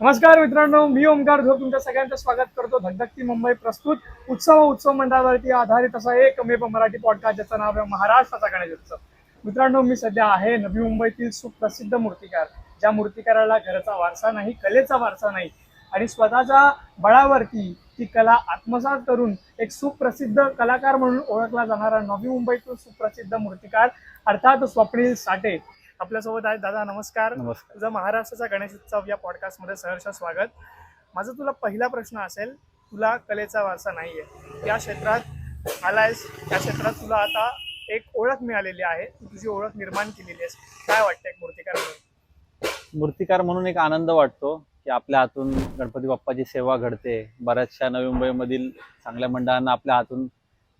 नमस्कार मित्रांनो, मी ओमकार धोक तुमच्या सगळ्यांचं स्वागत करतो. धगधगती मुंबई प्रस्तुत उत्सव मंडळावरती आधारित असा एकमेव मराठी पॉडकास्ट ज्याचं नाव आहे महाराष्ट्राचा गणेश उत्सव. मित्रांनो, मी सध्या आहे नवी मुंबईतील सुप्रसिद्ध मूर्तिकार, ज्या मूर्तिकाराला घराचा वारसा नाही, कलेचा वारसा नाही आणि स्वतःच्या बळावरती ती कला आत्मसात करून एक सुप्रसिद्ध कलाकार म्हणून ओळखला जाणारा नवी मुंबईतील सुप्रसिद्ध मूर्तिकार अर्थात स्वप्नील साठे आपल्यासोबत आहे. दादा नमस्कार. नमस्कार. तुझा महाराष्ट्राचा गणेश उत्सव या पॉडकास्टमध्ये सहर्ष स्वागत. माझा तुला पहिला प्रश्न असेल, तुला कलेचा वारसा नाहीये, या क्षेत्रात आलायस, या क्षेत्रात तुला आता एक ओळख मिळालेली आहे, तू तुझी ओळख निर्माण केलेली आहेस. काय वाटतं एक मूर्तिकार म्हणून? मूर्तिकार म्हणून एक आनंद वाटतो की आपल्या हातून गणपती बाप्पाची सेवा घडते. बऱ्याचशा नवी मुंबईमधील चांगल्या मंडळांना आपल्या हातून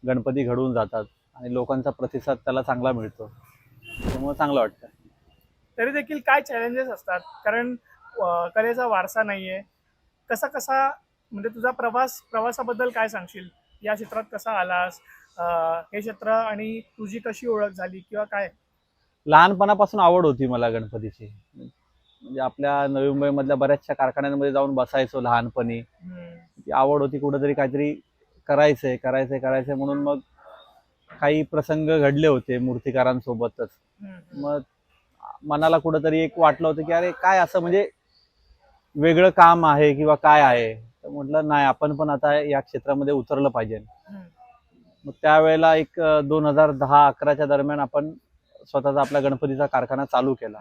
गणपती घडवून जातात आणि लोकांचा प्रतिसाद त्याला चांगला मिळतो, त्यामुळे चांगलं वाटतं. तरी देखील काय चॅलेंजेस असतात, कारण कलेचा वारसा नाहीये. कसा कसा म्हणजे तुझा प्रवासाबद्दल काय सांगशील? या क्षेत्रात कसा आलास, हे क्षेत्र आणि तुझी कशी ओळख झाली किंवा काय? लहानपणापासून आवड होती मला गणपतीची. म्हणजे आपल्या नवी मुंबईमधल्या बऱ्याचशा कारखान्यांमध्ये जाऊन बसायचो लहानपणी. ती आवड होती, कुठंतरी काहीतरी करायचंय म्हणून मग काही प्रसंग घडले होते मूर्तिकारांसोबतच. मग मनाला कुठंतरी एक वाटलं होतं की अरे काय असं म्हणजे वेगळं काम आहे किंवा काय आहे, तर म्हटलं नाही, आपण पण आता या क्षेत्रामध्ये उतरलं पाहिजे. मग त्यावेळेला एक 2010-11च्या दरम्यान आपण स्वतःचा आपला गणपतीचा कारखाना चालू केला.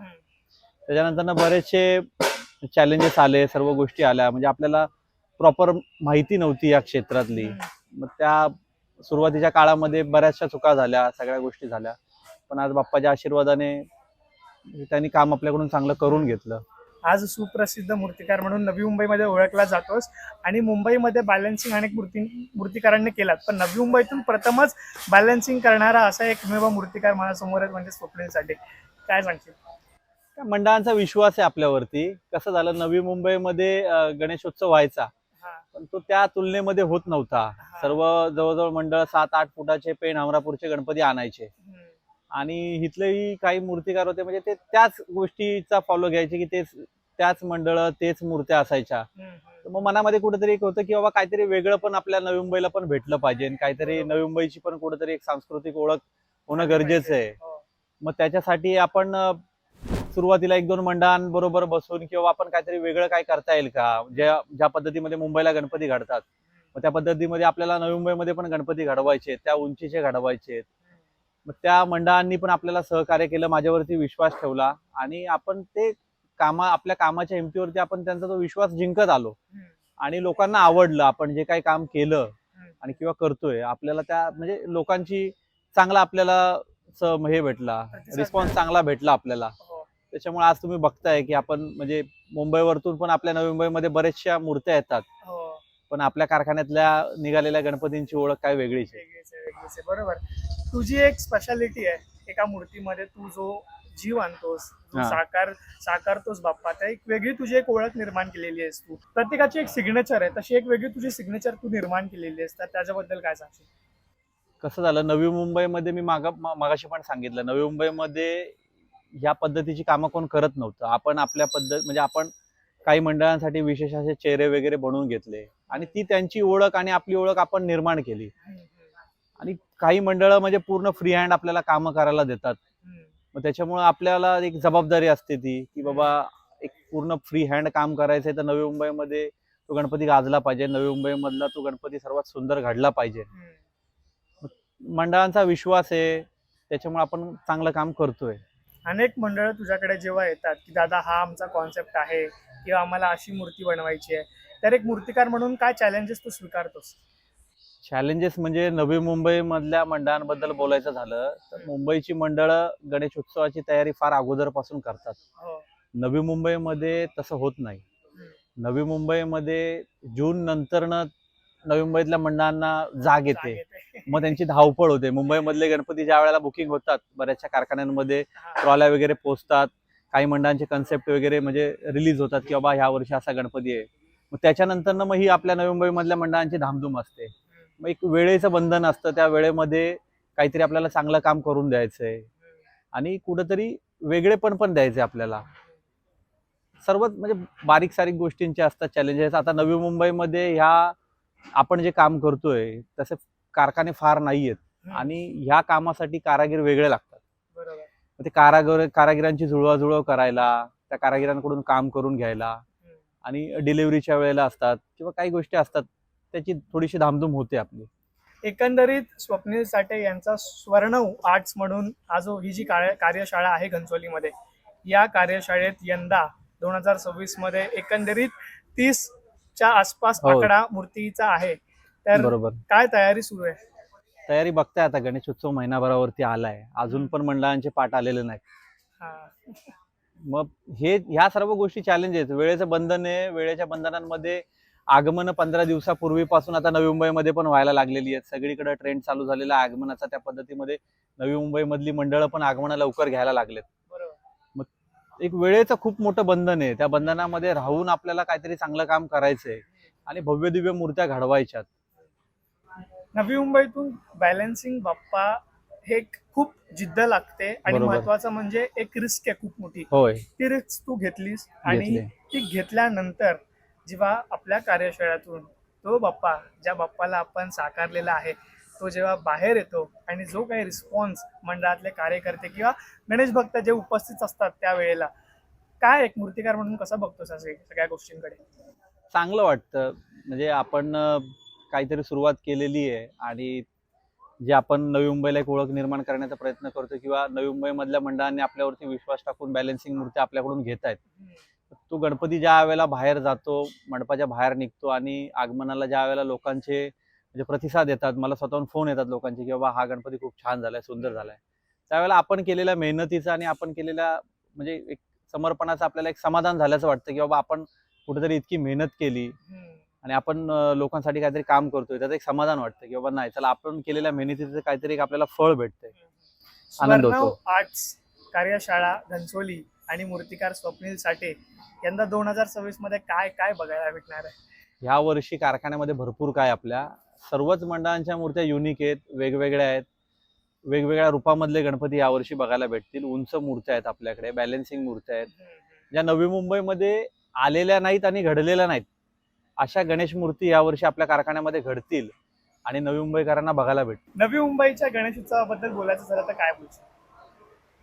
त्याच्यानंतर बरेचसे चॅलेंजेस आले, सर्व गोष्टी आल्या, म्हणजे आपल्याला प्रॉपर माहिती नव्हती या क्षेत्रातली. मग त्या सुरुवातीच्या काळामध्ये बऱ्याचशा चुका झाल्या, सगळ्या गोष्टी झाल्या, पण आज बाप्पाच्या आशीर्वादाने त्यांनी काम आपल्याकडून चांगलं करून घेतलं. आज सुप्रसिद्ध मूर्तिकार म्हणून नवी मुंबईमध्ये ओळखला जातोस आणि मुंबईमध्ये बॅलन्सिंग अनेक मूर्तिकारांनी केलात, पण नवी मुंबईतून प्रथमच बॅलन्सिंग करणारा असा एकमेव मूर्तिकार माझ्यासमोर आहे, म्हणजे स्वप्नील साठे. काय सांगशील? त्या मंडळांचा विश्वास आहे आपल्यावरती. कसं झालं, नवी मुंबईमध्ये गणेशोत्सव व्हायचा, पण तो त्या तुलनेमध्ये होत नव्हता. सर्व जवळजवळ मंडळ 7-8 फुटाचे पेण हमरापूरचे गणपती आणायचे आणि इथलेही काही मूर्तिकार होते, म्हणजे ते त्याच गोष्टीचा फॉलो घ्यायचे की त्याच मंडळ, तेच मूर्त्या असायच्या. तर मग मनामध्ये कुठेतरी एक होतं की बाबा काहीतरी वेगळं पण आपल्या नवी मुंबईला पण भेटलं पाहिजे, काहीतरी नवी मुंबईची पण कुठेतरी एक सांस्कृतिक ओळख होणं गरजेचं आहे. मग त्याच्यासाठी आपण सुरुवातीला 1-2 मंडळांबरोबर बसून किंवा आपण काहीतरी वेगळं काय करता येईल का, ज्या पद्धतीमध्ये मुंबईला गणपती घडतात, मग त्या पद्धतीमध्ये आपल्याला नवी मुंबईमध्ये पण गणपती घडवायचे, त्या उंचीचे घडवायचे. मग त्या मंडळांनी पण आपल्याला सहकार्य केलं, माझ्यावरती विश्वास ठेवला आणि आपण ते आपल्या कामाच्या हिमतीवरती आपण त्यांचा तो विश्वास जिंकत आलो आणि लोकांना आवडलं आपण जे काही काम केलं आणि किंवा करतोय. आपल्याला त्या म्हणजे लोकांची चांगला आपल्याला हे भेटला, रिस्पॉन्स चांगला भेटला आपल्याला. त्याच्यामुळे आज तुम्ही बघताय की आपण म्हणजे मुंबईवरतून पण आपल्या नवी मुंबईमध्ये बऱ्याचशा मूर्त्या येतात, पण आपल्या कारखान्यातल्या निघालेल्या गणपतींची ओळख काय वेगळीच आहे. बरोबर. तुझी एक स्पेशालिटी आहे एका मूर्तीमध्ये, तू जो जीव आणतोस, जो साकारतोस बाप्पा, त्या एक वेगळी तुझी एक ओळख निर्माण केलेली आहेस. तू प्रत्येकाची एक सिग्नेचर आहे, तशी एक वेगळी तुझी सिग्नेचर तू निर्माण केलेली आहेस, तर त्याच्याबद्दल काय सांगशील? कसं झालं, नवी मुंबईमध्ये मी मागाशी पण सांगितलं, नवी मुंबईमध्ये ह्या पद्धतीची कामं कोण करत नव्हतं. आपण आपल्या म्हणजे आपण काही मंडळांसाठी विशेष असे चेहरे वगैरे बनवून घेतले आणि ती त्यांची ओळख आणि आपली ओळख आपण निर्माण केली. आणि काही मंडळं म्हणजे पूर्ण फ्री हँड आपल्याला कामं करायला देतात. मग त्याच्यामुळे आपल्याला एक जबाबदारी असते ती की बाबा एक पूर्ण फ्री हँड काम करायचंय, तर नवी मुंबईमध्ये तो गणपती गाजला पाहिजे, नवी मुंबईमधला तो गणपती सर्वात सुंदर घडला पाहिजे. मंडळांचा विश्वास आहे, त्याच्यामुळे आपण चांगलं काम करतोय. अनेक मंडळ तुझ्याकडे जेव्हा येतात की दादा हा आमचा कॉन्सेप्ट आहे किंवा आम्हाला अशी मूर्ती बनवायची आहे, तर एक मूर्तिकार म्हणून काय चॅलेंजेस तू स्वीकारतोस? चॅलेंजेस म्हणजे नवी मुंबई मधल्या मंडळांबद्दल बोलायचं झालं तर मुंबईची मंडळं गणेश उत्सवाची तयारी फार अगोदरपासून करतात. नवी मुंबईमध्ये तसं होत नाही. नवी मुंबईमध्ये जून नंतरनं नवी मुंबईतल्या मंडळांना जाग येते, मग त्यांची धावपळ होते. मुंबईमधले गणपती ज्या वेळेला बुकिंग होतात, बऱ्याचशा कारखान्यांमध्ये ट्रॉल्या वगैरे पोहोचतात, काही मंडळांचे कन्सेप्ट वगैरे म्हणजे रिलीज होतात की बाबा ह्या वर्षी असा गणपती आहे. मग त्याच्यानंतर मग ही आपल्या नवी मुंबईमधल्या मंडळांची धामधूम असते. मग एक वेळेचं बंधन असतं, त्या वेळेमध्ये काहीतरी आपल्याला चांगलं काम करून द्यायचंय आणि कुठंतरी वेगळेपण पण द्यायचंय आपल्याला. सर्वच म्हणजे बारीक सारीक गोष्टींचे असतात चॅलेंजेस. आता नवी मुंबईमध्ये ह्या आपण जे काम करतोय तसे कारखाने फार नाहीयेत आणि ह्या कामासाठी कारागीर वेगळे लागतात. बरोबर. मग ते कारागिरांची जुळवाजुळव करायला, त्या कारागिरांकडून काम करून घ्यायला आणि डिलिव्हरीच्या वेळेला असतात किंवा काही गोष्टी असतात, त्याची थोडीशी धामधूम होते आपली. एकंदरीत स्वप्नील साठे यांचा स्वर्णव आर्ट्स म्हणून ही जी कार्यशाळा आहे घनसोलीमध्ये, या कार्यशाळेत यंदा 2026 मध्ये एकंदरीत 30च्या आसपास हो. आकडा मूर्तीचा आहे. तर बरोबर. काय तयारी सुरू आहे? तयारी बघताय आता, गणेशोत्सव महिनाभरावरती आलाय, अजून पण मंडळांचे पाठ आलेले नाहीत. हा. मग ह्या सर्व गोष्टी चॅलेंज आहेत. वेळेचं बंधन आहे, वेळेच्या बंधनांमध्ये आगमन 15 दिवसापूर्वीपासून आता नवी मुंबईमध्ये पण व्हायला लागलेली आहेत. सगळीकडे ट्रेंड चालू झालेला आहे आगमनाचा. त्या पद्धतीमध्ये नवी मुंबईमधली मंडळं पण आगमन लवकर घ्यायला लागलेत. बरोबर. मग एक वेळेचं खूप मोठं बंधन आहे. त्या बंधनामध्ये राहून आपल्याला काहीतरी चांगलं काम करायचंय आणि भव्य दिव्य मूर्त्या घडवायच्यात. नवी मुंबईतून बॅलन्सिंग बाप्पा हे खूप जिद्द लागते आणि बरोबर. महत्वाचं म्हणजे एक रिस्क आहे खूप मोठी. होय, ती रिस्क तू घेतलीस आणि घेतली. ती घेतल्यानंतर जेव्हा आपल्या कार्यशाळेतून तो बाप्पा, ज्या बाप्पाला आपण साकारलेला आहे, तो जेव्हा बाहेर येतो आणि जो काही रिस्पॉन्स मंडळातले कार्यकर्ते किंवा गणेश भक्त जे उपस्थित असतात त्यावेळेला, काय एक मूर्तिकार म्हणून कसं बघतोस सगळ्या गोष्टींकडे? चांगलं वाटतं. म्हणजे आपण काहीतरी सुरुवात केलेली आहे आणि जे आपण नवी मुंबईला एक ओळख निर्माण करण्याचा प्रयत्न करतो किंवा नवी मुंबईमधल्या मंडळांनी आपल्यावरती विश्वास टाकून बॅलन्सिंग मूर्ती आपल्याकडून घेत आहेत. तो गणपती ज्या वेळेला बाहेर जातो, मंडपाच्या बाहेर निघतो आणि आगमनाला ज्या वेळेला लोकांचे म्हणजे प्रतिसाद येतात, मला स्वतःहून फोन येतात लोकांचे की बाबा हा गणपती खूप छान झालाय, सुंदर झालाय, त्यावेळेला आपण केलेल्या मेहनतीचा आणि आपण केलेल्या म्हणजे एक समर्पणाचं आपल्याला एक समाधान झाल्याचं वाटतं की बाबा आपण कुठेतरी इतकी मेहनत केली आणि आपण लोकांसाठी काहीतरी काम करतोय, त्याचं एक समाधान वाटतं की बाबा नाही चला आपण केलेल्या मेहनतीचं काहीतरी एक आपल्याला फळ भेटतंय, आनंद स्वर्णव होतो. आर्ट्स कार्यशाळा घनसोली आणि मूर्तिकार स्वप्नील साठे यंदा 2026 मध्ये काय काय बघायला भेटणार आहे? ह्या वर्षी कारखान्यामध्ये भरपूर काय आपल्या सर्वच मंडळांच्या मूर्त्या युनिक आहेत, वेगवेगळ्या आहेत. वेगवेगळ्या रूपामधले गणपती यावर्षी बघायला भेटतील. उंच मूर्त्या आहेत आपल्याकडे, बॅलन्सिंग मूर्त्या आहेत, ज्या नवी मुंबईमध्ये आलेल्या नाहीत आणि घडलेल्या नाहीत. अशा गणेश मूर्ती यावर्षी आपल्या कारखान्यामध्ये घडतील आणि नवी मुंबईकरांना बघायला भेटतील. नवी मुंबईच्या गणेश उत्सवाबद्दल बोलायचं झालं तर काय बोलशील?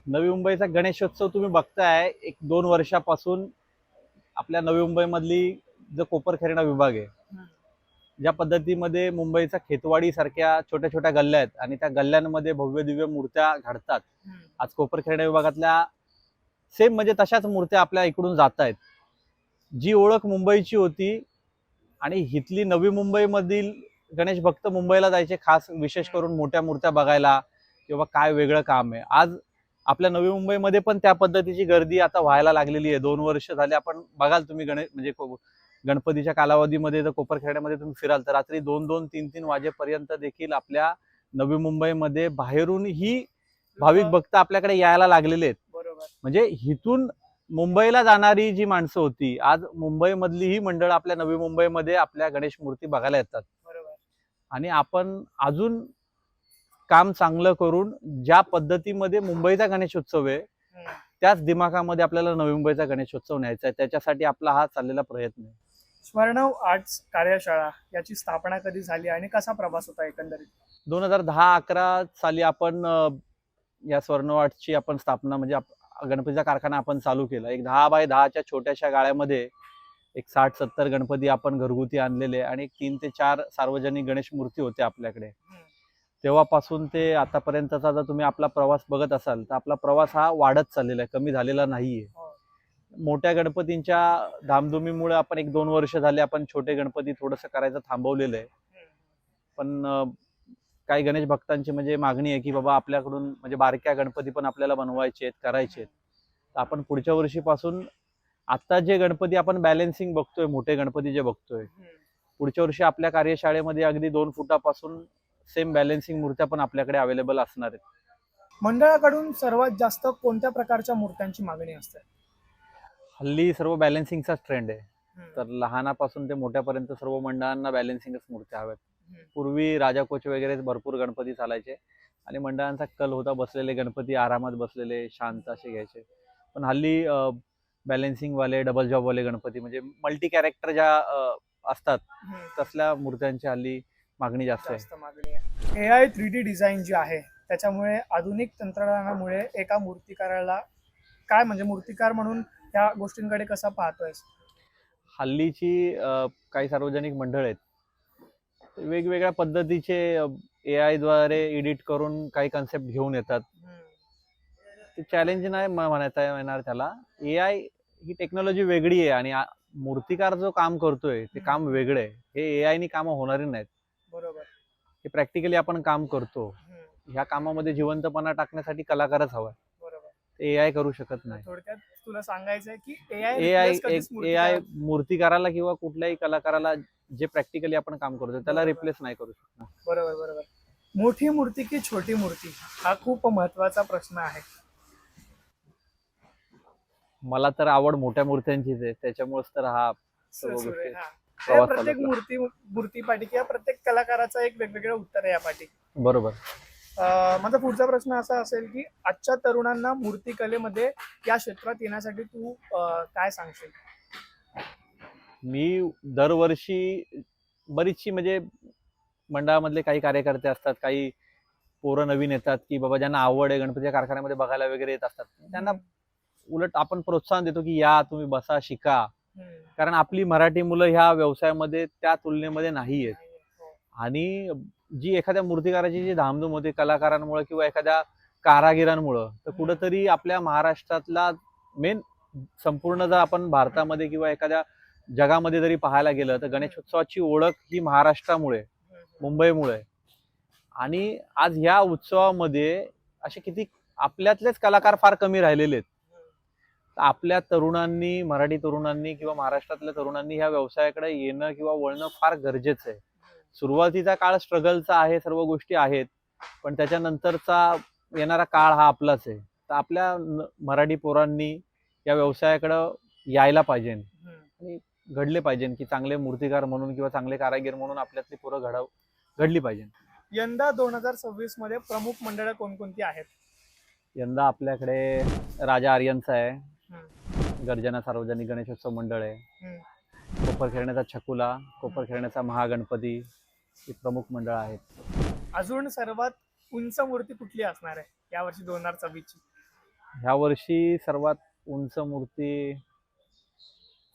नवी मुंबईचा गणेशोत्सव तुम्ही बघताय, 1-2 वर्षापासून आपल्या नवी मुंबईमधली जो कोपरखैरणा विभाग आहे, ज्या पद्धतीमध्ये मुंबईचा खेतवाडी सारख्या छोट्या छोट्या गल्ल्या आहेत आणि त्या गल्ल्यांमध्ये भव्य दिव्य मूर्त्या घडतात. आज कोपरखैरणा विभागातल्या सेम म्हणजे तशाच मूर्त्या आपल्या इकडून जात आहेत. जी ओळख मुंबईची होती आणि हिथली नवी मुंबईमधील गणेश भक्त मुंबईला जायचे खास विशेष करून मोठ्या मूर्त्या बघायला किंवा काय वेगळं काम आहे. आज आपल्या नवी मुंबईमध्ये पण त्या पद्धतीची गर्दी आता व्हायला लागलेली आहे. 2 वर्ष झाले आपण बघाल तुम्ही म्हणजे गणपतीच्या कालावधीमध्ये जर कोपरखैरण्यामध्ये तुम्ही फिराल तर रात्री 2-2, 3-3 वाजेपर्यंत देखील आपल्या नवी मुंबईमध्ये बाहेरूनही भाविक भक्त आपल्याकडे यायला लागलेले आहेत. बरोबर. म्हणजे हिथून मुंबईला जाणारी जी माणसं होती, आज मुंबईमधली ही मंडळ आपल्या नवी मुंबईमध्ये आपल्या गणेश मूर्ती बघायला येतात. बरोबर. आणि आपण अजून काम चांगलं करून ज्या पद्धतीमध्ये मुंबईचा गणेशोत्सव आहे त्याच दिमागामध्ये आपल्याला नवी मुंबईचा गणेशोत्सव न्यायचा आहे. त्याच्यासाठी आपला हा चाललेला प्रयत्न आहे. स्वर्णव आर्ट्स कार्यशाळा याची स्थापना कधी झाली आणि कसा प्रवास होता एकंदरीत? 2010-11 साली आपण या स्वर्णव आर्ट्सची आपण स्थापना म्हणजे गणपतीचा कारखाना आपण चालू केला. एक 10 बाय 10च्या छोट्याशा गाळ्यामध्ये एक 60-70 गणपती आपण घरगुती आणलेले आणि 3 ते 4 सार्वजनिक गणेश मूर्ती होत्या आपल्याकडे. तेव्हापासून ते आतापर्यंतचा जर तुम्ही आपला प्रवास बघत असाल तर आपला प्रवास हा वाढत चाललेला आहे, कमी झालेला नाहीये. मोठ्या गणपतींच्या धामधुमीमुळे आपण 1-2 वर्ष झाले आपण छोटे गणपती थोडंसं करायचं थांबवलेलं आहे. पण काही गणेश भक्तांची म्हणजे मागणी आहे की बाबा आपल्याकडून म्हणजे बारक्या गणपती पण आपल्याला बनवायचे आहेत, करायचे आहेत. तर आपण पुढच्या वर्षीपासून आता जे गणपती आपण बॅलन्सिंग बघतोय, मोठे गणपती जे बघतोय, पुढच्या वर्षी आपल्या कार्यशाळेमध्ये अगदी 2 फुटापासून सेम बॅलन्सिंग मूर्त्या पण आपल्याकडे अवेलेबल असणार आहेत. मंडळाकडून सर्वात जास्त कोणत्या प्रकारच्या मूर्त्यांची मागणी असते? हल्ली सर्व बॅलन्सिंगचाच ट्रेंड आहे. तर लहानापासून ते मोठ्यापर्यंत सर्व मंडळांना बॅलन्सिंगच मूर्त्या हव्यात. पूर्वी राजा कोच वगैरे भरपूर गणपती चालायचे आणि मंडळांचा कल होता बसलेले गणपती आरामात बसलेले शांत असे घ्यायचे. पण हल्ली बॅलेन्सिंग वाले, डबल जॉब वाले गणपती, म्हणजे मल्टी कॅरेक्टर ज्या असतात तसल्या मूर्त्यांची हल्ली मागणी जास्त आहे. जास्त मागणी आहे. AI 3D डिझाईन जी आहे त्याच्यामुळे आधुनिक तंत्रज्ञानामुळे एका मूर्तिकाराला काय म्हणजे मूर्तिकार म्हणून त्या गोष्टींकडे कसा पाहतोय? हल्लीची काही सार्वजनिक मंडळ आहेत, वेगवेगळ्या पद्धतीचे AI द्वारे एडिट करून काही कन्सेप्ट घेऊन येतात. ते चॅलेंज नाही म्हणता येणार त्याला. AI ही टेक्नॉलॉजी वेगळी आहे आणि मूर्तिकार जो काम करतोय ते काम वेगळं आहे. हे AI नी कामं होणारी नाहीत. बरोबर. हे प्रॅक्टिकली आपण काम करतो. ह्या कामामध्ये जिवंतपणा टाकण्यासाठी कलाकारच हवाय. बरोबर. ते AI करू शकत नाही. थोडक्यात तुला सांगायचंय की AI मूर्तिकाराला किंवा कुठल्याही कलाकाराला जे प्रॅक्टिकली आपण काम करतो त्याला रिप्लेस नाही करू शकणार. बरोबर बरोबर. मोठी मूर्ती की छोटी मूर्ती हा खूप महत्वाचा प्रश्न आहे. मला तर आवड मोठ्या मूर्त्यांचीच आहे, त्याच्यामुळेच तर हा सर्व सुरू आहे. गोष्टी हा. प्रवास प्रत्येक चालू मूर्तीपाठी किंवा प्रत्येक कलाकाराचं एक वेगवेगळं उत्तर आहे यापाठी. बरोबर. माझा पुढचा प्रश्न असा असेल की आजच्या तरुणांना मूर्तिकलेमध्ये या क्षेत्रात येण्यासाठी तू काय सांगशील? मी दरवर्षी बरीचशी म्हणजे मंडळामधले काही कार्यकर्ते असतात, काही पोरं नवीन येतात की बाबा ज्यांना आवड आहे गणपतीच्या कारखान्यामध्ये बघायला वगैरे येत असतात, त्यांना उलट आपण प्रोत्साहन देतो की या तुम्ही बसा, शिका. कारण आपली मराठी मुलं ह्या व्यवसायामध्ये त्या तुलनेमध्ये नाही आहेत. आणि जी एखाद्या मूर्तिकाराची जी धामधूम होते कलाकारांमुळे किंवा एखाद्या कारागिरांमुळं, तर कुठंतरी आपल्या महाराष्ट्रातला मेन संपूर्ण जर आपण भारतामध्ये किंवा एखाद्या जगामध्ये जरी पाहायला गेलं तर गणेशोत्सवाची ओळख ही महाराष्ट्रामुळे, मुंबईमुळे. आणि आज ह्या उत्सवामध्ये असे किती आपल्यातलेच कलाकार फार कमी राहिलेले आहेत. आपल्या तरुणांनी, मराठी तरुणांनी किंवा महाराष्ट्रातल्या तरुणांनी ह्या व्यवसायाकडे येणं किंवा वळणं फार गरजेचं आहे. सुरुवातीचा काळ स्ट्रगलचा आहे, सर्व गोष्टी आहेत, पण त्याच्यानंतरचा येणारा काळ हा आपलाच आहे. तर आपल्या मराठी पोरांनी या व्यवसायाकडे यायला पाहिजे आणि घडले पाहिजे की चांगले मूर्तिकार म्हणून किंवा चांगले कारागीर म्हणून आपल्यातली पोरं घडली पाहिजे. यंदा 2026 मध्ये प्रमुख मंडळं कोणकोणती आहेत? यंदा आपल्याकडे राजा आर्यनचा आहे, गर्जना सार्वजनिक गणेशोत्सव मंडळ आहे, कोपर खेळण्याचा छकुला, कोपर खेळण्याचा महागणपती ही प्रमुख मंडळ आहेत. अजून सर्वात उंच मूर्ती कुठली असणार आहे यावर्षी 2026 ची? ह्या वर्षी सर्वात उंच मूर्ती,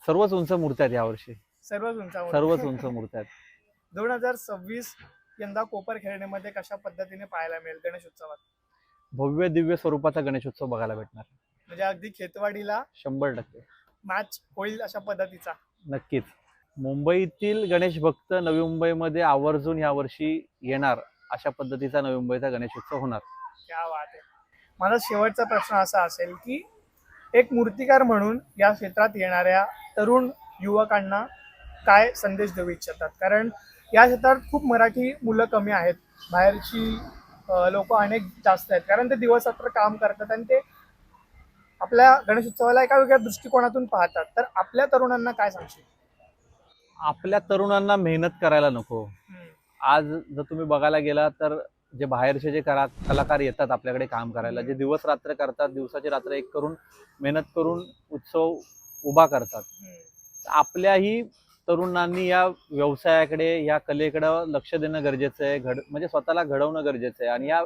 सर्वच उंच मूर्त्या आहेत यावर्षी. सर्वच उंच मूर्त्या आहेत. 2026 यंदा कोपर खेळण्यामध्ये कशा पद्धतीने पाहायला मिळेल गणेशोत्सवात? भव्य दिव्य स्वरूपाचा गणेशोत्सव बघायला भेटणार. म्हणजे अगदी खेतवाडीला 100% मॅच होईल अशा पद्धतीचा. नक्कीच. मुंबईतील गणेश भक्त नवी मुंबईमध्ये आवर्जून यावर्षी येणार अशा पद्धतीचा नवी मुंबईचा गणेशोत्सव होणार. क्या बात आहे. माझा शेवटचा प्रश्न असा असेल की एक मूर्तिकार म्हणून या क्षेत्रात येणाऱ्या तरुण युवकांना काय संदेश देऊ इच्छितात? कारण या क्षेत्रात खूप मराठी मुलं कमी आहेत, बाहेरची लोक अनेक जास्त आहेत, कारण ते दिवस रात्र काम करतात आणि ते आपल्या गणेशोत्सवाला एका वेगळ्या दृष्टिकोनातून पाहतात. तर आपल्या तरुणांना काय सांगशील? आपल्या तरुणांना मेहनत करायला नको. आज जर तुम्ही बघायला गेला तर जे बाहेरचे जे कलाकार येतात आपल्याकडे काम करायला, जे दिवस रात्र करतात, दिवसाची रात्र एक करून मेहनत करून उत्सव उभा करतात, आपल्याही तरुणांनी या व्यवसायाकडे, या कलेकडे लक्ष देणं गरजेचं आहे. म्हणजे स्वतःला घडवणं गरजेचं आहे आणि या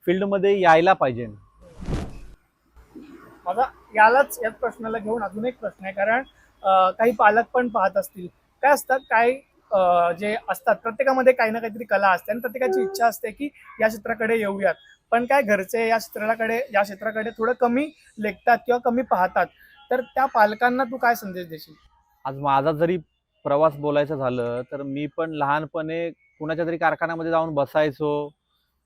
फील्डमध्ये यायला पाहिजे. माझा याच प्रश्नाला घेऊन अजून एक प्रश्न आहे, कारण काही पालक पण पाहत असतील. काय असतात, काही जे असतात प्रत्येकामध्ये काही ना काहीतरी कला असते आणि प्रत्येकाची इच्छा असते की या क्षेत्राकडे येऊयात, पण काय घरचे या क्षेत्राकडे थोडं कमी लेखतात किंवा कमी पाहतात. तर त्या पालकांना तू काय संदेश देशील? आज माझा जरी प्रवास बोलायचं झालं तर मी पण लहानपणे कुणाच्या तरी कारखान्यामध्ये जाऊन बसायचो,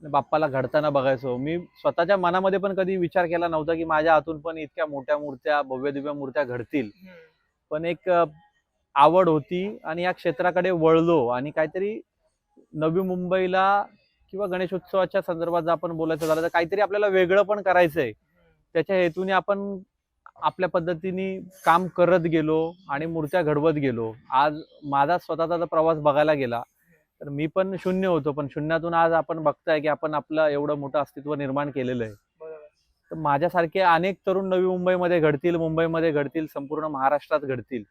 बाप्पाला घडताना बघायचो. मी स्वतःच्या मनामध्ये पण कधी विचार केला नव्हता की माझ्या हातून पण इतक्या मोठ्या मूर्त्या, भव्य दिव्य मूर्त्या घडतील. पण एक आवड होती आणि या क्षेत्राकडे वळलो आणि काहीतरी नवी मुंबईला किंवा गणेशोत्सवाच्या संदर्भात जर आपण बोलायचं झालं तर काहीतरी आपल्याला वेगळं पण करायचंय. त्याच्या हेतूने आपण आपल्या पद्धतीने काम करत गेलो आणि मूर्त्या घडवत गेलो. आज माझा स्वतःचा प्रवास बघायला गेला तर मी पण शून्य होतो, पण शून्यातून आज आपण बघताय की आपण आपलं एवढं मोठं अस्तित्व निर्माण केलेलं आहे. तर माझ्यासारखे अनेक तरुण नवी मुंबईमध्ये घडतील, मुंबईमध्ये घडतील, संपूर्ण महाराष्ट्रात घडतील.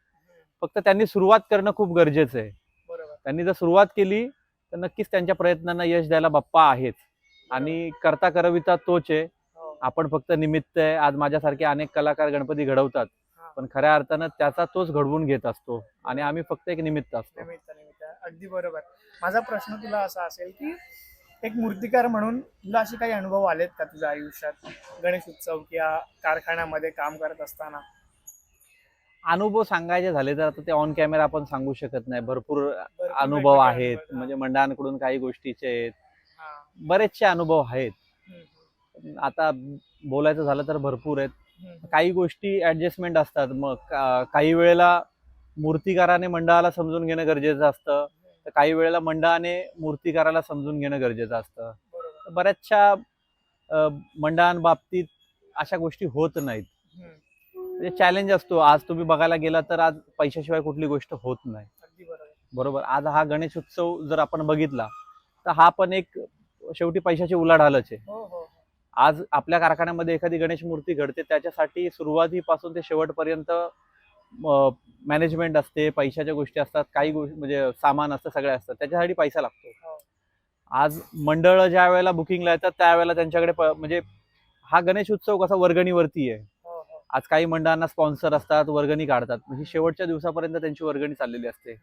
फक्त त्यांनी सुरुवात करणं खूप गरजेचं आहे. बरोबर. त्यांनी जर सुरुवात केली तर नक्कीच त्यांच्या प्रयत्नांना यश द्यायला बाप्पा आहेच. आणि करता करविता तोच आहे. हो. आपण फक्त निमित्त आहे. आज माझ्यासारखे अनेक कलाकार गणपती घडवतात, हा. पण खऱ्या अर्थानं त्याचा तोच घडवून घेत असतो आणि आम्ही फक्त एक निमित्त असतो. निमित्त अगदी बरोबर. माझा प्रश्न तुला असा असेल की एक मूर्तिकार म्हणून तुला असे काही अनुभव आलेत का तुझ्या आयुष्यात गणेश उत्सव किंवा कारखान्यामध्ये काम करत असताना? अनुभव सांगायचे झाले तर आता ते ऑन कॅमेरा आपण सांगू शकत नाही. भरपूर अनुभव वेगवेगळे आहेत, अनुभव. म्हणजे मंडळांकडून काही गोष्टीचे आहेत, हा. बरेचसे अनुभव आहेत. हम्म. आता बोलायचं झालं तर भरपूर आहेत. हम्म. काही गोष्टी ऍडजस्टमेंट असतात. मग काही वेळेला मूर्तिकाराने मंडळाला समजून घेणं गरजेचं असतं, तर काही वेळेला मंडळाने मूर्तिकाराला समजून घेणं गरजेचं असतं. बरोबर. तर बऱ्याचशा मंडळांबाबतीत अशा गोष्टी होत नाहीत. हम्म. म्हणजे चॅलेंज असतो. आज तुम्ही बघायला गेला तर आज पैशाशिवाय कुठली गोष्ट होत नाही. अगदी बरोबर. बरोबर. आज हा गणेश उत्सव जर आपण बघितला तर हा पण एक शेवटी पैशाची उलाढालच आहे. हो हो. आज आपल्या कारखान्यामध्ये एखादी गणेश मूर्ती घडते, त्याच्यासाठी सुरुवातीपासून ते शेवटपर्यंत मॅनेजमेंट असते, पैशाच्या गोष्टी असतात, काही गोष्टी म्हणजे सामान असतं, सगळे असतात, त्याच्यासाठी पैसा लागतो. हो. आज मंडळ ज्या वेळेला बुकिंगला येतात त्यावेळेला त्यांच्याकडे म्हणजे हा गणेश उत्सव कसा वर्गणीवरती आहे. हो हो. आज काही मंडळांना स्पॉन्सर असतात, वर्गणी काढतात, म्हणजे शेवटच्या दिवसापर्यंत त्यांची वर्गणी चाललेली असते.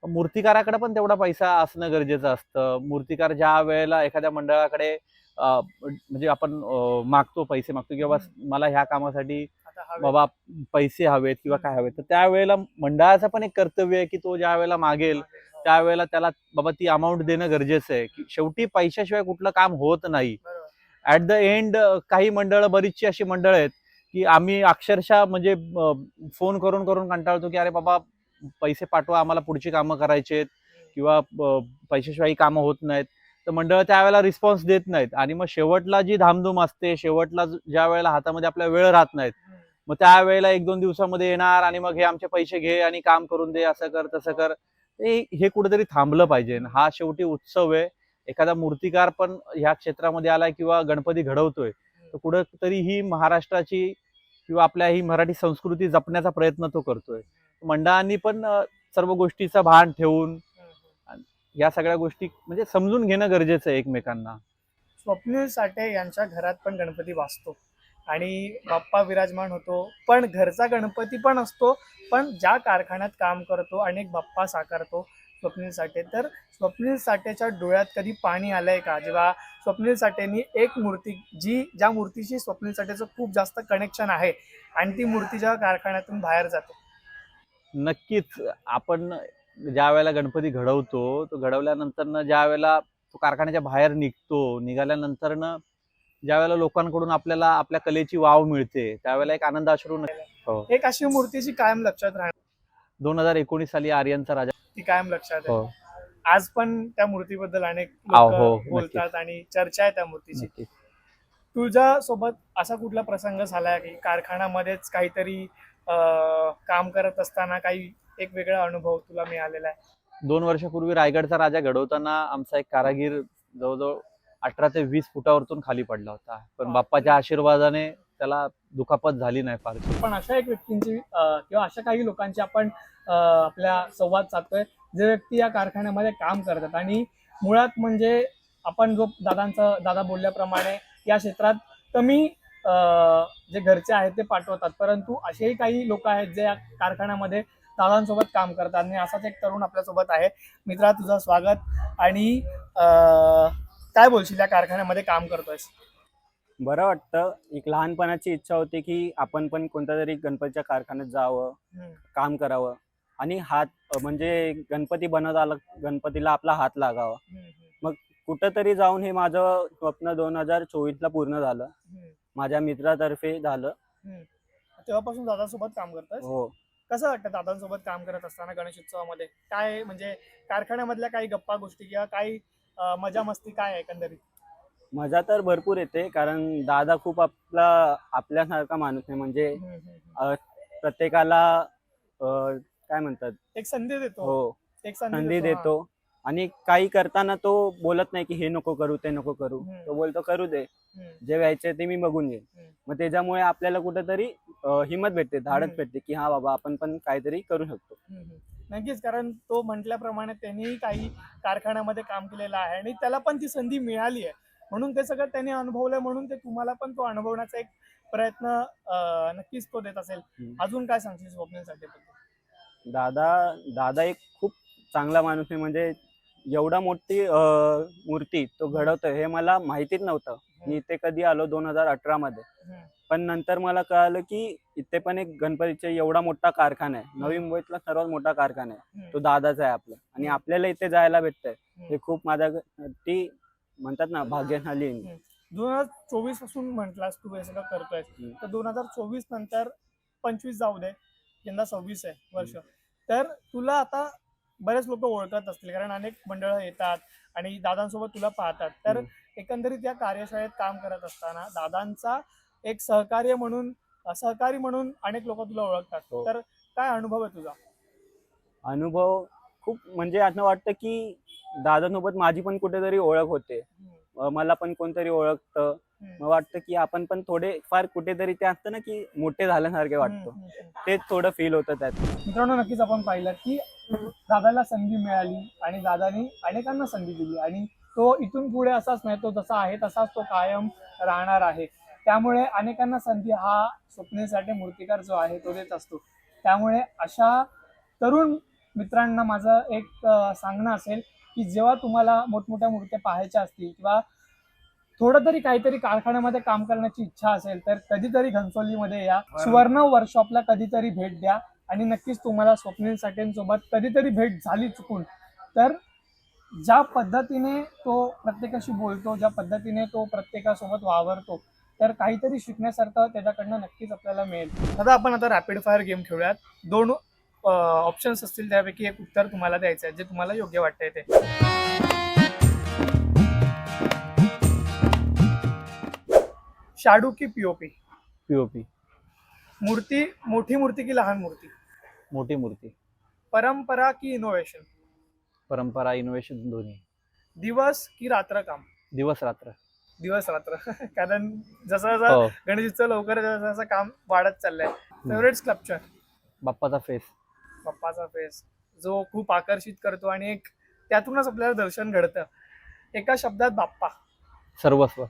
मूर्तिकाराकडे पण तेवढा पैसा असणं गरजेचं असतं. मूर्तिकार ज्या वेळेला एखाद्या मंडळाकडे म्हणजे आपण मागतो, पैसे मागतो की बाबा मला ह्या कामासाठी आता हवे. बाबा पैसे हवेत किंवा काय हवेत, तर त्यावेळेला मंडळाचं पण एक कर्तव्य आहे की तो ज्या वेळेला मागेल त्यावेळेला त्याला बाबा ती अमाऊंट देणं गरजेचं आहे. की शेवटी पैशाशिवाय कुठलं काम होत नाही. बरोबर. ऍट द एंड काही मंडळ, बरीचशी अशी मंडळ आहेत की आम्ही अक्षरशः म्हणजे फोन करून करून कंटाळतो की अरे बाबा पैसे पाठवा, आम्हाला पुढची कामं करायची आहेत किंवा पैशाशिवाय कामं होत नाहीत. तर मंडळ त्यावेळेला रिस्पॉन्स देत नाहीत आणि मग शेवटला जी धामधूम असते, शेवटला ज्या वेळेला हातामध्ये आपल्या वेळ राहत नाहीत, मग त्यावेळेला 1-2 दिवसामध्ये येणार आणि मग हे आमचे पैसे घे आणि काम करून दे, असं कर तसं कर. हे कुठेतरी थांबलं पाहिजे. हा शेवटी उत्सव आहे. एखादा मूर्तिकार पण ह्या क्षेत्रामध्ये आलाय किंवा गणपती घडवतोय, तर कुठंतरी ही महाराष्ट्राची किंवा आपल्या ही मराठी संस्कृती जपण्याचा प्रयत्न तो करतोय. मंडळांनी पण सर्व गोष्टीचं भान ठेवून या सगळ्या गोष्टी म्हणजे समजून घेणं गरजेचं आहे एकमेकांना. स्वप्नील साठे यांच्या घरात पण गणपती वाजतो आणि बाप्पा विराजमान होतो, पण घरचा गणपती पण असतो, पण ज्या कारखान्यात काम करतो अनेक बाप्पा साकारतो स्वप्नील साठे. तर स्वप्नील साठेच्या डोळ्यात कधी पाणी आलंय का जेव्हा स्वप्नील साठेंनी एक मूर्ती ज्या मूर्तीशी स्वप्नील साठेचं खूप जास्त कनेक्शन आहे आणि ती मूर्ती जेव्हा कारखान्यातून बाहेर जाते? नक्कीच. आपण ज्या वेळेला गणपती घडवतो, तो घडवल्यानंतर ज्या वेळेला तो कारखान्याच्या बाहेर निघतो, निघाल्यानंतर ज्या वेळेला लोकांकडून आपल्याला आपल्या कलेची वाव मिळते, त्यावेळेला एक आनंद अश्रू हो. एक अशी मूर्तीची कायम लक्षात राहणार, 2019 साली आर्यनचा राजा. ती कायम लक्षात आहे. हो. आज पण त्या मूर्तीबद्दल अनेक हो, लोक बोलतात आणि चर्चा आहे त्या मूर्तीची. नक्कीच. तुझ्या सोबत असा कुठला प्रसंग झालाय की कारखान्यामध्येच काहीतरी काम करत असताना काही एक वेगळा अनुभव तुला मिळालेला आहे? 2 वर्षापूर्वी रायगडचा राजा घडवताना आमचा एक कारागीर जवळजवळ 18 ते 20 फुटावरतून खाली पडला होता, पण बाप्पाच्या आशीर्वादाने त्याला दुखापत झाली नाही फार. पण अशा एक व्यक्तींची किंवा अशा काही लोकांची आपण आपल्या संवाद साधतोय जे व्यक्ती या कारखान्यामध्ये काम करतात आणि मुळात म्हणजे आपण जो दादा बोलल्याप्रमाणे या क्षेत्रात कमी जे घरचे आहेत ते पाठवतात, परंतु असेही काही लोक आहेत जे या कारखान्यामध्ये दादांसोबत काम करतात आणि असाच एक तरुण आपल्यासोबत आहे. मित्रा, तुझं स्वागत. आणि काय बोलशील या कारखान्यामध्ये काम करतोयस? बरं वाटतं. एक लहानपणाची इच्छा होती की आपण पण कोणत्या तरी गणपतीच्या कारखान्यात जावं, काम करावं आणि हात म्हणजे गणपती बनवत आला, गणपतीला आपला हात लागावा. मग कुठंतरी जाऊन हे माझं स्वप्न 2024ला पूर्ण झालं. माझ्या मित्रातर्फे झालं. तेव्हापासून दादांसोबत काम करतोय? हो. कसं वाटतं दादांसोबत काम करत असताना गणेश उत्सवामध्ये? काय म्हणजे कारखान्यामधल्या काही गप्पा गोष्टी किंवा काही मजा मस्ती काय आहे एकंदरीत? मजा तर भरपूर येते, कारण दादा खूप आपल्यासारखा माणूस आहे. म्हणजे प्रत्येकाला काय म्हणतात, एक संधी देतो. हो, एक संधी देतो आणि काही करताना तो बोलत नाही की हे नको करू ते नको करू. तो बोलतो करू दे, जे व्हायचंय ते मी बघून घेईन. मग त्याच्यामुळे आपल्याला कुठेतरी हिंमत भेटते, धाडस भेटते की हा बाबा आपण पण काहीतरी करू शकतो. नक्कीच, कारण तो म्हटल्याप्रमाणे त्यांनी काही कारखान्यामध्ये काम केलेलं आहे आणि त्याला पण ती संधी मिळाली आहे, म्हणून ते सगळं त्यांनी अनुभवलंय, म्हणून ते तुम्हाला पण तो अनुभवण्याचा एक प्रयत्न नक्कीच तो देत असेल. अजून काय सांगशील स्वप्नीलसाठी? दादा एक खूप चांगला माणूस आहे. म्हणजे एवढा मोठी मूर्ती तो घडवतोय हे मला माहितीच नव्हतं. मी इथे कधी आलो 2018 मध्ये, पण नंतर मला कळालं की इथे पण एक गणपतीचा एवढा मोठा कारखाना आहे. नवी मुंबईतला सर्वात मोठा कारखाना आहे तो दादाचा आहे आपला, आणि आपल्याला इथे जायला भेटतंय हे खूप माझ्यासाठी म्हणतात ना भाग्यशाली आहे. 2024 पासून म्हटलास तू हे सगळं करतोय, तर 2024 नंतर 25 जाऊ दे, यंदा 26 आहे वर्ष, तर तुला आता बरेच लोक ओळखत असतील, कारण अनेक मंडळं येतात आणि दादांसोबत तुला पाहतात. तर एकंदरीत या कार्यशाळेत काम करत असताना दादांचा एक सहकारी म्हणून अनेक लोक तुला ओळखतात. तर काय अनुभव आहे तुझा? अनुभव खूप म्हणजे असं वाटतं की दादासोबत माझी पण कुठेतरी ओळख होते, मला पण कोणतरी ओळखतं. मग वाटतं की आपण पण थोडे फार कुठेतरी ते असतं ना की मोठे झाल्यासारखे वाटतो, तेच थोडं फील होतं त्यात. मित्रांनो, नक्कीच आपण पाहिलं की दादाला संधी मिळाली आणि दादानी अनेकांना संधी दिली, आणि तो इथून पुढे असाच नाही, तो जसा आहे तसाच तो कायम राहणार आहे. त्यामुळे अनेकांना संधी हा स्वप्नीलसाठी मूर्तिकार जो आहे तो देत असतो. त्यामुळे अशा तरुण मित्रांना माझं एक सांगणं असेल की जेव्हा तुम्हाला मोठमोठ्या मूर्त्या पाहायच्या असतील किंवा थोडं तरी काहीतरी कारखान्यामध्ये काम करण्याची इच्छा असेल, तर कधीतरी घनसोलीमध्ये या, सुवर्ण वर्कशॉपला कधीतरी भेट द्या, आणि नक्कीच तुम्हाला स्वप्नील साठेंसोबत कधीतरी भेट झाली चुकून, तर ज्या पद्धतीने तो प्रत्येकाशी बोलतो, ज्या पद्धतीने तो प्रत्येकासोबत वावरतो, तर काहीतरी शिकण्यासारखं त्याच्याकडनं नक्कीच आपल्याला मिळेल. दादा, आपण आता रॅपिड फायर गेम खेळूयात. 2 ऑप्शन्स असतील, त्यापैकी एक उत्तर तुम्हाला द्यायचं आहे, जे तुम्हाला योग्य वाटतंय ते. शाडू की पीओपी? पीओपी. मूर्ती, मोठी मूर्ती की लहान मूर्ती? मोठी मूर्ती. परंपरा की इनोव्हेशन? परंपरा, इनोव्हेशन दोन्ही. दिवस की रात्र काम? दिवस रात्र. दिवस रात्र. कारण जसं जसं गणेशोत्सव लवकर जसं जसं काम वाढत चाललंय. Favourite sculpture? बाप्पाचा फेस. बाप्पाचा फेस, जो खूप आकर्षित करतो आणि एक त्यातूनच आपल्याला दर्शन घडतं. एका शब्दात बाप्पा? सर्वस्व.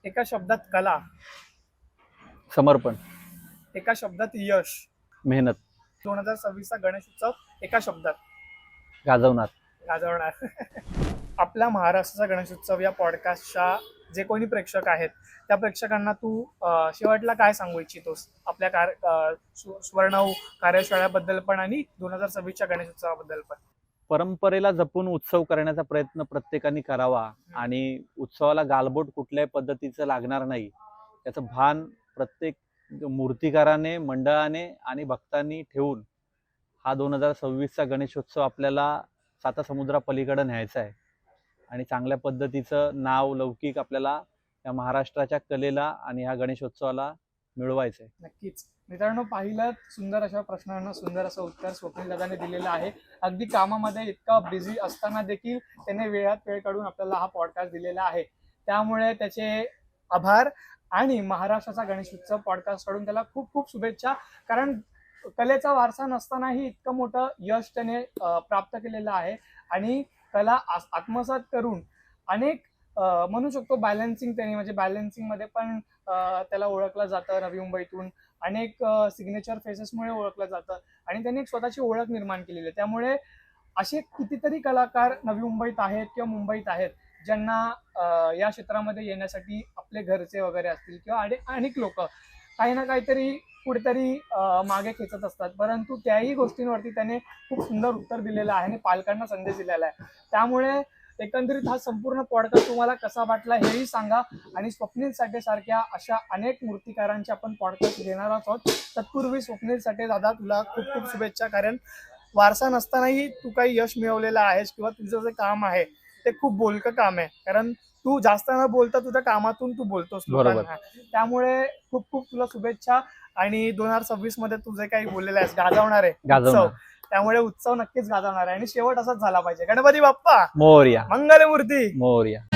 एका शब्दात कला? समर्पण. एका शब्दात यश? मेहनत. 2026चा गणेशोत्सव एका शब्दात गाजवणार. आपल्या महाराष्ट्राचा गणेशोत्सव या पॉडकास्टच्या जे कोणी प्रेक्षक आहेत, त्या प्रेक्षकांना तू शेवटला काय सांगू इच्छितोस आपल्या सुवर्णव कार्यशाळेबद्दल पण आणि 2026च्या गणेशोत्सवाबद्दल पण? परंपरेला जपून उत्सव करण्याचा प्रयत्न प्रत्येकाने करावा, आणि उत्सवाला गालबोट कुठल्याही पद्धतीचं लागणार नाही याचं भान प्रत्येक मूर्तिकाराने, मंडळाने आणि भक्तांनी ठेवून हा 2026चा गणेशोत्सव आपल्याला साता समुद्रापलीकडे न्यायचा आहे, आणि चांगल्या पद्धतीचं नाव लौकिक आपल्याला या महाराष्ट्राच्या कलेला आणि ह्या गणेशोत्सवाला मिळवायचं आहे. नक्कीच. मित्रांनो, पाहिलं, सुंदर अशा प्रश्नांना सुंदर असं उत्तर स्वप्नील दादाने दिलेलं आहे. अगदी कामामध्ये इतका बिझी असताना देखील त्याने वेळात वेळ काढून आपल्याला हा पॉडकास्ट दिलेला आहे. त्यामुळे त्याचे आभार, आणि महाराष्ट्राचा गणेशोत्सव पॉडकास्ट कडून त्याला खूप खूप शुभेच्छा. कारण कलेचा वारसा नसतानाही इतकं मोठं यश त्याने प्राप्त केलेलं आहे, आणि कला आत्मसात करून अनेक म्हणू शकतो बॅलन्सिंग त्याने, म्हणजे बॅलन्सिंग मध्ये पण त्याला ओळखलं जातं. नवी मुंबईतून अनेक सिग्नेचर फेसेसमुळे ओळखलं जातं, आणि त्यांनी एक स्वतःची ओळख निर्माण केलेली आहे. त्यामुळे असे कितीतरी कलाकार नवी मुंबईत आहेत किंवा मुंबईत आहेत, ज्यांना या क्षेत्रामध्ये येण्यासाठी आपले घरचे वगैरे असतील किंवा अनेक लोक काही ना काहीतरी कुठेतरी मागे खेचत असतात, परंतु त्याही गोष्टींवरती त्याने खूप सुंदर उत्तर दिलेलं आहे आणि पालकांना संदेश दिलेला आहे. त्यामुळे एकंदरीत हा संपूर्ण पॉडकास्ट तुम्हाला कसा वाटला हेही सांगा, आणि स्वप्नील साठे सारख्या अशा अनेक मूर्तिकारांचे आपण पॉडकास्ट घेणार आहोत. तत्पूर्वी स्वप्नील साठे दादा, तुला खूप खूप शुभेच्छा, कारण वारसा नसतानाही तू काही यश मिळवलेलं आहेस, किंवा तुझं जे काम आहे ते खूप बोलकं काम आहे, कारण तू जास्त न बोलता तुझ्या कामातून तू बोलतोस लोकांना. त्यामुळे खूप खूप तुला शुभेच्छा, आणि 2026 मध्ये तू जे काही बोललेलं आहेस गाजवणार आहे उत्सव, त्यामुळे उत्सव नक्कीच गाजवणार आहे आणि शेवट असाच झाला पाहिजे. गणपती बाप्पा मोरया मंगलमूर्ती. मोरया.